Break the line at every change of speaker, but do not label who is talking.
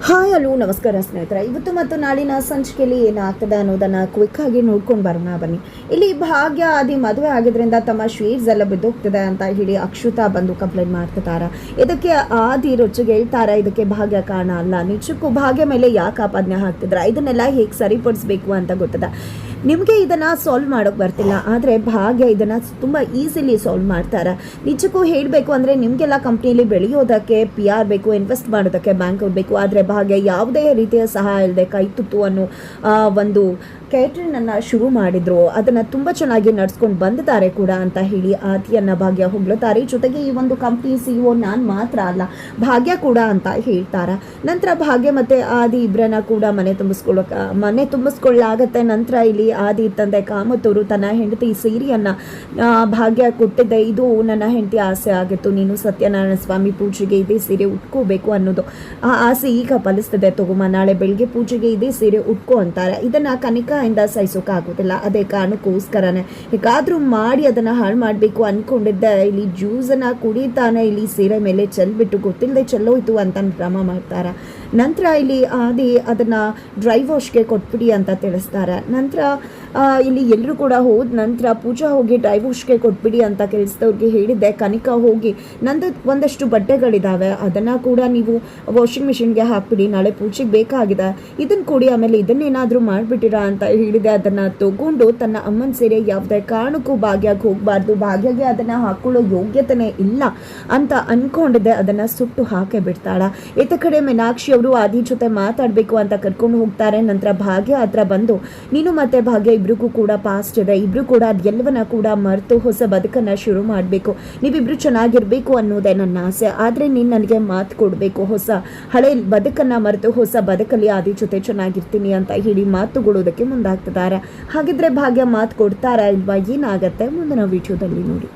Hi hello ನಮಸ್ಕಾರ ಸ್ನೇಹಿತರೆ. ಇವತ್ತು ಮತ್ತು ನಾಳಿನ ಸಂಚಿಕೆಯಲ್ಲಿ ಏನಾಗ್ತದೆ ಅನ್ನೋದನ್ನು ಕ್ವಿಕ್ಕಾಗಿ ನೋಡ್ಕೊಂಡು ಬರೋಣ ಬನ್ನಿ. ಇಲ್ಲಿ ಭಾಗ್ಯ ಆದಿ ಮದುವೆ ಆಗಿದ್ರಿಂದ ತಮ್ಮ ಸ್ವೀಟ್ಸ್ ಎಲ್ಲ ಬಿದ್ದೋಗ್ತದೆ ಅಂತ ಹೇಳಿ ಅಕ್ಷುತಾ ಬಂದು ಕಂಪ್ಲೇಂಟ್ ಮಾಡ್ತಿದ್ದಾರೆ. ಇದಕ್ಕೆ ಆದಿ ರುಚಿಗೆ ಹೇಳ್ತಾರೆ ಇದಕ್ಕೆ ಭಾಗ್ಯ ಕಾರಣ ಅಲ್ಲ, ನಿಜಕ್ಕೂ ಭಾಗ್ಯ ಮೇಲೆ ಯಾಕೆ ಆಪಾದನೆ ಹಾಕ್ತಿದ್ರೆ, ಇದನ್ನೆಲ್ಲ ಹೇಗೆ ಸರಿಪಡಿಸ್ಬೇಕು ಅಂತ ಗೊತ್ತದೆ. ನಿಮಗೆ ಇದನ್ನು ಸಾಲ್ವ್ ಮಾಡೋಕ್ಕೆ ಬರ್ತಿಲ್ಲ, ಆದರೆ ಭಾಗ್ಯ ಇದನ್ನು ತುಂಬ ಈಸಿಲಿ ಸಾಲ್ವ್ ಮಾಡ್ತಾರೆ. ನಿಜಕ್ಕೂ ಹೇಳಬೇಕು ಅಂದರೆ ನಿಮಗೆಲ್ಲ ಕಂಪ್ನಿಯಲ್ಲಿ ಬೆಳೆಯೋದಕ್ಕೆ PR ಬೇಕು, ಇನ್ವೆಸ್ಟ್ ಮಾಡೋದಕ್ಕೆ ಬ್ಯಾಂಕ್ ಬೇಕು, ಆದರೆ ಭಾಗ್ಯ ಯಾವುದೇ ರೀತಿಯ ಸಹಾಯ ಇಲ್ಲದೆ ಕೈತುತ್ತು ಅನ್ನೋ ಒಂದು ಕ್ಯಾಟ್ರಿನನ್ನು ಶುರು ಮಾಡಿದ್ರು. ಅದನ್ನು ತುಂಬ ಚೆನ್ನಾಗಿ ನಡ್ಸ್ಕೊಂಡು ಬಂದಿದ್ದಾರೆ ಕೂಡ ಅಂತ ಹೇಳಿ ಆದಿಯನ್ನು ಭಾಗ್ಯ ಹೊಗಳುತ್ತಾರೆ. ಜೊತೆಗೆ ಈ ಒಂದು ಕಂಪ್ನಿ CEO ನಾನು ಮಾತ್ರ ಅಲ್ಲ, ಭಾಗ್ಯ ಕೂಡ ಅಂತ ಹೇಳ್ತಾರೆ. ನಂತರ ಭಾಗ್ಯ ಮತ್ತು ಆದಿ ಇಬ್ಬರನ್ನ ಕೂಡ ಮನೆ ತುಂಬಿಸ್ಕೊಳ್ಳಾಗತ್ತೆ. ನಂತರ ಇಲ್ಲಿ ಆದಿ ತಂದೆ ಕಾಮತ್ತವರು ತನ್ನ ಹೆಂಡತಿ ಸೀರೆಯನ್ನು ಭಾಗ್ಯ ಕೊಟ್ಟಿದ್ದೆ, ಇದು ನನ್ನ ಹೆಂಡತಿ ಆಸೆ ಆಗಿತ್ತು, ನೀನು ಸತ್ಯನಾರಾಯಣ ಸ್ವಾಮಿ ಪೂಜೆಗೆ ಇದೇ ಸೀರೆ ಉಟ್ಕೋಬೇಕು ಅನ್ನೋದು. ಆ ಆಸೆ ಈಗ ಫಲಿಸ್ತದೆ, ತಗೊಮ್ಮ ನಾಳೆ ಬೆಳಗ್ಗೆ ಪೂಜೆಗೆ ಇದೇ ಸೀರೆ ಉಟ್ಕೋ ಅಂತಾರೆ. ಇದನ್ನು ಕನಿಕಾಯಿಂದ ಸಹಿಸೋಕ್ಕಾಗೋದಿಲ್ಲ, ಅದೇ ಕಾರಣಕ್ಕೋಸ್ಕರನೇ ಹೇಗಾದರೂ ಮಾಡಿ ಅದನ್ನು ಹಾಳು ಮಾಡಬೇಕು ಅಂದ್ಕೊಂಡಿದ್ದೆ. ಇಲ್ಲಿ ಜ್ಯೂಸನ್ನು ಕುಡಿತಾನೆ ಇಲ್ಲಿ ಸೀರೆ ಮೇಲೆ ಚೆಲ್ಬಿಟ್ಟು ಗೊತ್ತಿಲ್ಲದೆ ಚೆಲ್ಲೋಯ್ತು ಅಂತ ಡ್ರಾಮ ಮಾಡ್ತಾರೆ. ನಂತರ ಇಲ್ಲಿ ಆದಿ ಅದನ್ನು ಡ್ರೈ ವಾಶ್ಗೆ ಕೊಟ್ಬಿಡಿ ಅಂತ ತಿಳಿಸ್ತಾರೆ. ನಂತರ ಇಲ್ಲಿ ಎಲ್ಲರೂ ಕೂಡ ಹೋದ ನಂತರ ಪೂಜಾ ಹೋಗಿ ಡ್ರೈ ವಾಶ್ಗೆ ಕೊಟ್ಬಿಡಿ ಅಂತ ಕೆಲಸದವ್ರಿಗೆ ಹೇಳಿದ್ದೆ. ಕನಿಕಾ ಹೋಗಿ ನಂದು ಒಂದಷ್ಟು ಬಟ್ಟೆಗಳಿದ್ದಾವೆ, ಅದನ್ನು ಕೂಡ ನೀವು ವಾಷಿಂಗ್ ಮಿಷಿನ್ಗೆ ಹಾಕ್ಬಿಡಿ, ನಾಳೆ ಪೂಜೆಗೆ ಬೇಕಾಗಿದೆ, ಇದನ್ನು ಕೊಡಿ, ಆಮೇಲೆ ಇದನ್ನೇನಾದರೂ ಮಾಡಿಬಿಟ್ಟಿರಾ ಅಂತ ಹೇಳಿದೆ. ಅದನ್ನು ತಗೊಂಡು ತನ್ನ ಅಮ್ಮನ ಸೀರೆ ಯಾವುದೇ ಕಾರಣಕ್ಕೂ ಭಾಗ್ಯಕ್ಕೆ ಹೋಗಬಾರ್ದು, ಭಾಗ್ಯಗೆ ಅದನ್ನು ಹಾಕ್ಕೊಳ್ಳೋ ಯೋಗ್ಯತೆನೇ ಇಲ್ಲ ಅಂತ ಅಂದ್ಕೊಂಡಿದ್ದೆ, ಅದನ್ನು ಸುಟ್ಟು ಹಾಕೇ ಬಿಡ್ತಾಳ. ಇತ್ತ ಕಡೆ ಮೀನಾಕ್ಷಿ ಅವರು ಆದಿ ಜೊತೆ ಮಾತಾಡಬೇಕು ಅಂತ ಕರ್ಕೊಂಡು ಹೋಗ್ತಾರೆ. ನಂತರ ಭಾಗ್ಯ ಹತ್ರ ಬಂದು ನೀನು ಮತ್ತೆ ಭಾಗ್ಯ ಇಬ್ರಿಗೂ ಕೂಡ ಪಾಸ್ಟ್ ಇದೆ, ಇಬ್ರು ಕೂಡ ಅದೆಲ್ಲವನ್ನ ಕೂಡ ಮರೆತು ಹೊಸ ಬದುಕನ್ನು ಶುರು ಮಾಡಬೇಕು, ನೀವಿಬ್ರು ಚೆನ್ನಾಗಿರ್ಬೇಕು ಅನ್ನೋದೇ ನನ್ನ ಆಸೆ, ಆದರೆ ನೀನು ನನಗೆ ಮಾತು ಕೊಡಬೇಕು, ಹೊಸ ಹಳೆ ಬದುಕನ್ನು ಮರೆತು ಹೊಸ ಬದುಕಲ್ಲಿ ಆದಿ ಜೊತೆ ಚೆನ್ನಾಗಿರ್ತೀನಿ ಅಂತ ಹೇಳಿ ಮಾತುಗೊಳ್ಳೋದಕ್ಕೆ ಮುಂದಾಗ್ತಿದ್ದಾರೆ. ಹಾಗಿದ್ರೆ ಭಾಗ್ಯ ಮಾತು ಕೊಡ್ತಾರಾ ಇಲ್ವಾ, ಏನಾಗತ್ತೆ ಮುಂದಿನ ವಿಡಿಯೋದಲ್ಲಿ ನೋಡಿ.